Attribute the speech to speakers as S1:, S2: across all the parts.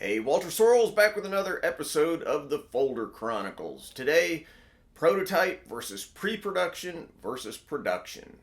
S1: Hey, Walter Sorrells back with another episode of the Folder Chronicles. Today, prototype versus pre-production versus production.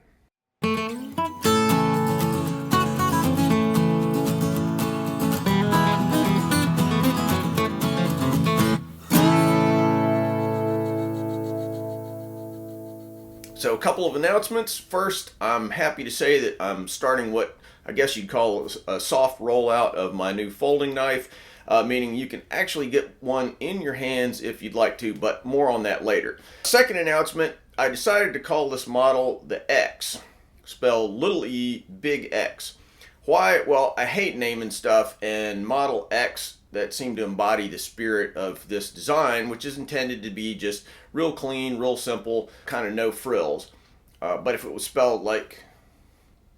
S1: So a couple of announcements. First, I'm happy to say that I'm starting what I guess you'd call a soft rollout of my new folding knife, meaning you can actually get one in your hands if you'd like to, but more on that later. Second announcement, I decided to call this model the X, spelled little e, big X. Why? Well, I hate naming stuff, and Model X that seemed to embody the spirit of this design, which is intended to be just real clean, real simple, kind of no frills. But if it was spelled like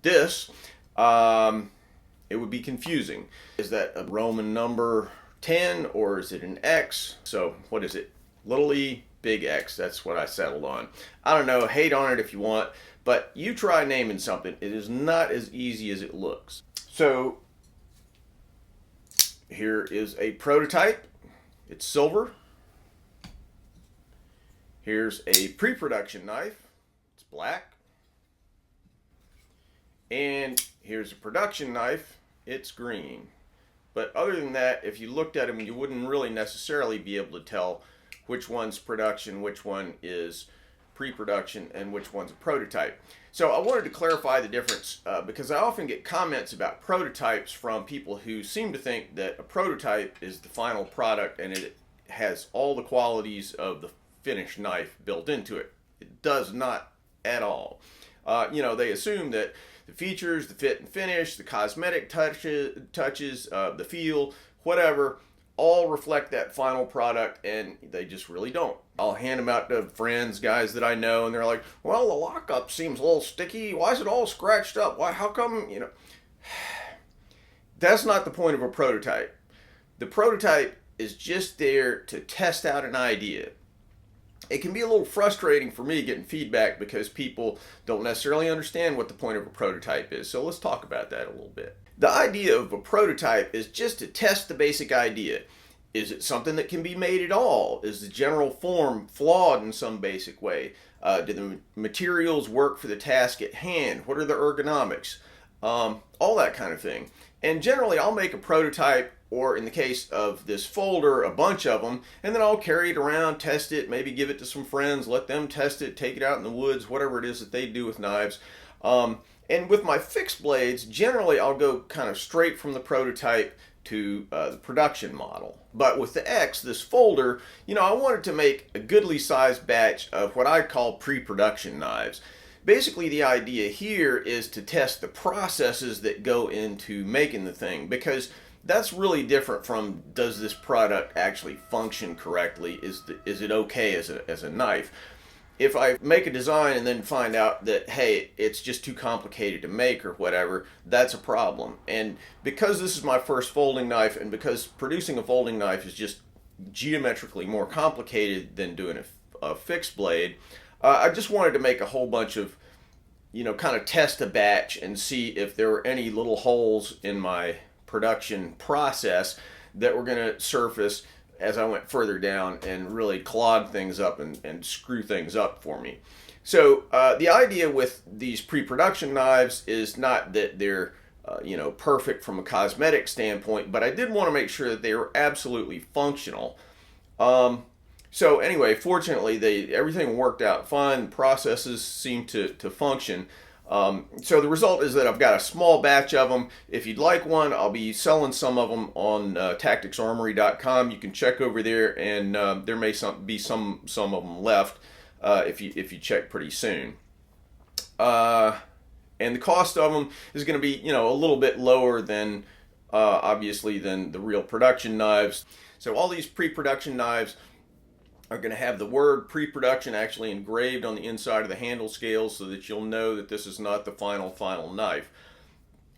S1: this, it would be confusing. Is that a Roman number 10 or is it an X? So what is it? Little e, big X. That's what I settled on. I don't know, hate on it if you want, but you try naming something. It is not as easy as it looks. So here is a prototype. It's silver. Here's a pre-production knife. It's black. And here's a production knife. It's green. But other than that, if you looked at them, you wouldn't really necessarily be able to tell which one's production, which one is pre-production, and which one's a prototype. So I wanted to clarify the difference because I often get comments about prototypes from people who seem to think that a prototype is the final product and it has all the qualities of the finished knife built into it. It does not at all. They assume that the features, the fit and finish, the cosmetic touches, the feel, whatever, all reflect that final product, and they just really don't. I'll hand them out to friends, guys that I know, and they're like, well, the lockup seems a little sticky. Why is it all scratched up? Why? How come, That's not the point of a prototype. The prototype is just there to test out an idea. It can be a little frustrating for me getting feedback because people don't necessarily understand what the point of a prototype is. So let's talk about that a little bit. The idea of a prototype is just to test the basic idea. Is it something that can be made at all? Is the general form flawed in some basic way? Do the materials work for the task at hand? What are the ergonomics? All that kind of thing. And generally I'll make a prototype, or in the case of this folder, a bunch of them, and then I'll carry it around, test it, maybe give it to some friends, let them test it, take it out in the woods, whatever it is that they do with knives. And with my fixed blades, generally I'll go kind of straight from the prototype to the production model. But with the X, this folder, I wanted to make a goodly sized batch of what I call pre-production knives. Basically, the idea here is to test the processes that go into making the thing, because that's really different from, does this product actually function correctly? Is it okay as a knife? If I make a design and then find out that, hey, it's just too complicated to make or whatever, that's a problem. And because this is my first folding knife, and because producing a folding knife is just geometrically more complicated than doing a fixed blade, I just wanted to make a whole bunch of, kind of test a batch and see if there were any little holes in my production process that were going to surface as I went further down and really clog things up and screw things up for me. So the idea with these pre-production knives is not that they're perfect from a cosmetic standpoint, but I did want to make sure that they were absolutely functional. So anyway, fortunately, everything worked out fine. Processes seem to function. So the result is that I've got a small batch of them. If you'd like one, I'll be selling some of them on tactixarmory.com. You can check over there, and there may be some of them left if you check pretty soon. And the cost of them is going to be a little bit lower than obviously than the real production knives. So all these pre-production knives are going to have the word pre-production actually engraved on the inside of the handle scales so that you'll know that this is not the final knife.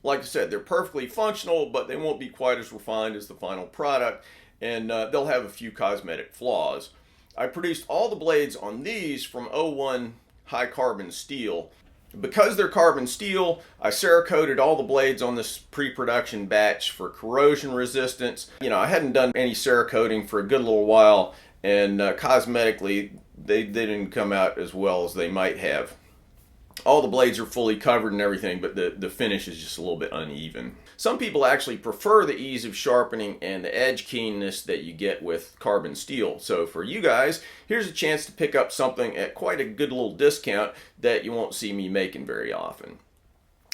S1: Like I said, they're perfectly functional, but they won't be quite as refined as the final product, and they'll have a few cosmetic flaws. I produced all the blades on these from 01 high carbon steel. Because they're carbon steel, I Cerakoted all the blades on this pre-production batch for corrosion resistance. You know, I hadn't done any Cerakoting for a good little while, and cosmetically, they didn't come out as well as they might have. All the blades are fully covered and everything, but the finish is just a little bit uneven. Some people actually prefer the ease of sharpening and the edge keenness that you get with carbon steel. So for you guys, here's a chance to pick up something at quite a good little discount that you won't see me making very often.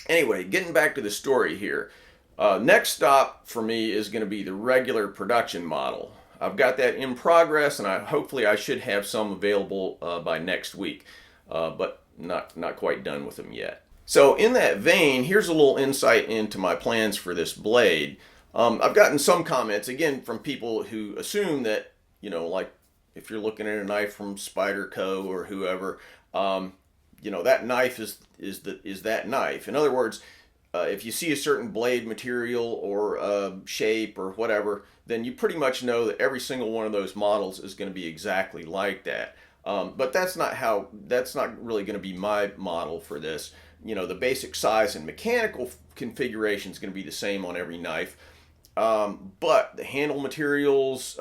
S1: Anyway, getting back to the story here. Next stop for me is going to be the regular production model. I've got that in progress, and hopefully I should have some available by next week, but not quite done with them yet. So in that vein, here's a little insight into my plans for this blade. I've gotten some comments, again, from people who assume that, you know, like if you're looking at a knife from Spyderco or whoever, you know, that knife is that knife. In other words, if you see a certain blade material or shape or whatever, then you pretty much know that every single one of those models is going to be exactly like that. But that's not really going to be my model for this. You know, the basic size and mechanical configuration is going to be the same on every knife. But the handle materials,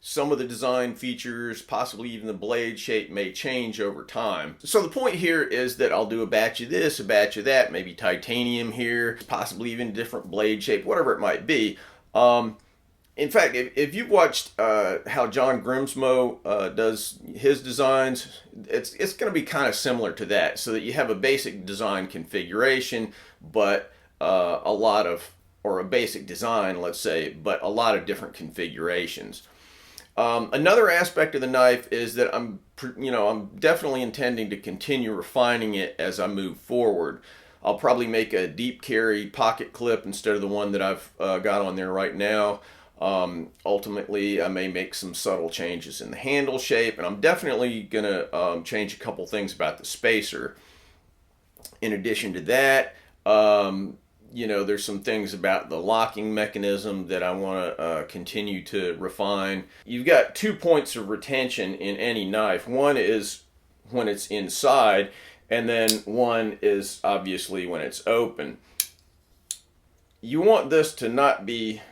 S1: some of the design features, possibly even the blade shape may change over time. So the point here is that I'll do a batch of this, a batch of that, maybe titanium here, possibly even different blade shape, whatever it might be. In fact, if you've watched how John Grimsmo does his designs, it's going to be kind of similar to that, so that you have a basic design configuration, but a basic design, let's say, but a lot of different configurations. Another aspect of the knife is that I'm definitely intending to continue refining it as I move forward. I'll probably make a deep carry pocket clip instead of the one that I've got on there right now. Ultimately, I may make some subtle changes in the handle shape, and I'm definitely going to change a couple things about the spacer. In addition to that, you know, there's some things about the locking mechanism that I want to continue to refine. You've got 2 points of retention in any knife. One is when it's inside, and then one is obviously when it's open. You want this to not be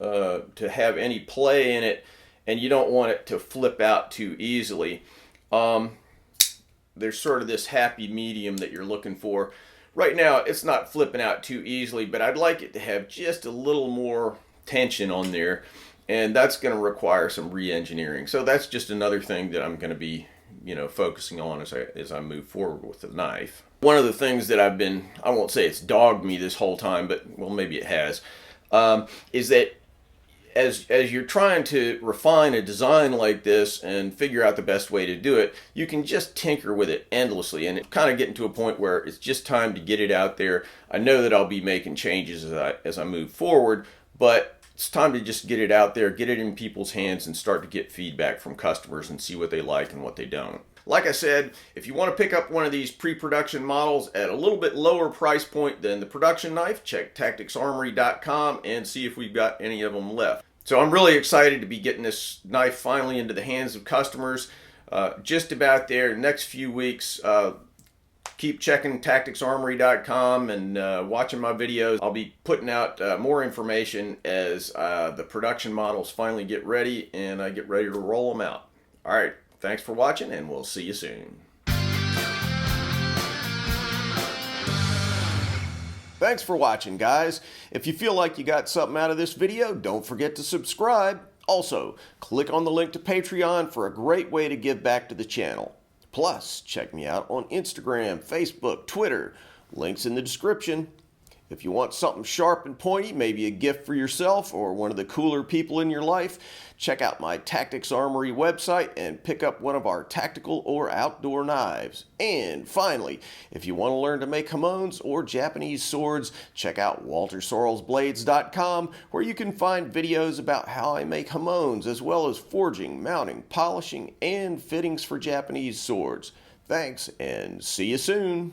S1: to have any play in it, and you don't want it to flip out too easily. There's sort of this happy medium that you're looking for. Right now it's not flipping out too easily, but I'd like it to have just a little more tension on there, and that's going to require some re-engineering. So that's just another thing that I'm going to be, you know, focusing on as I move forward with the knife. One of the things that I won't say it's dogged me this whole time, but well, maybe it has, is that as you're trying to refine a design like this and figure out the best way to do it, you can just tinker with it endlessly, and it's kind of getting to a point where it's just time to get it out there. I know that I'll be making changes as I move forward, but it's time to just get it out there, get it in people's hands, and start to get feedback from customers and see what they like and what they don't. Like I said, if you want to pick up one of these pre-production models at a little bit lower price point than the production knife, check TactixArmory.com and see if we've got any of them left. So I'm really excited to be getting this knife finally into the hands of customers. Just about there. Next few weeks, keep checking TactixArmory.com and watching my videos. I'll be putting out more information as the production models finally get ready and I get ready to roll them out. All right. Thanks for watching, and we'll see you soon. Thanks for watching, guys. If you feel like you got something out of this video, don't forget to subscribe. Also, click on the link to Patreon for a great way to give back to the channel. Plus, check me out on Instagram, Facebook, Twitter. Links in the description. If you want something sharp and pointy, maybe a gift for yourself or one of the cooler people in your life, check out my Tactix Armory website and pick up one of our tactical or outdoor knives. And finally, if you want to learn to make Hamones or Japanese swords, check out WalterSorrellsBlades.com, where you can find videos about how I make Hamones, as well as forging, mounting, polishing, and fittings for Japanese swords. Thanks, and see you soon.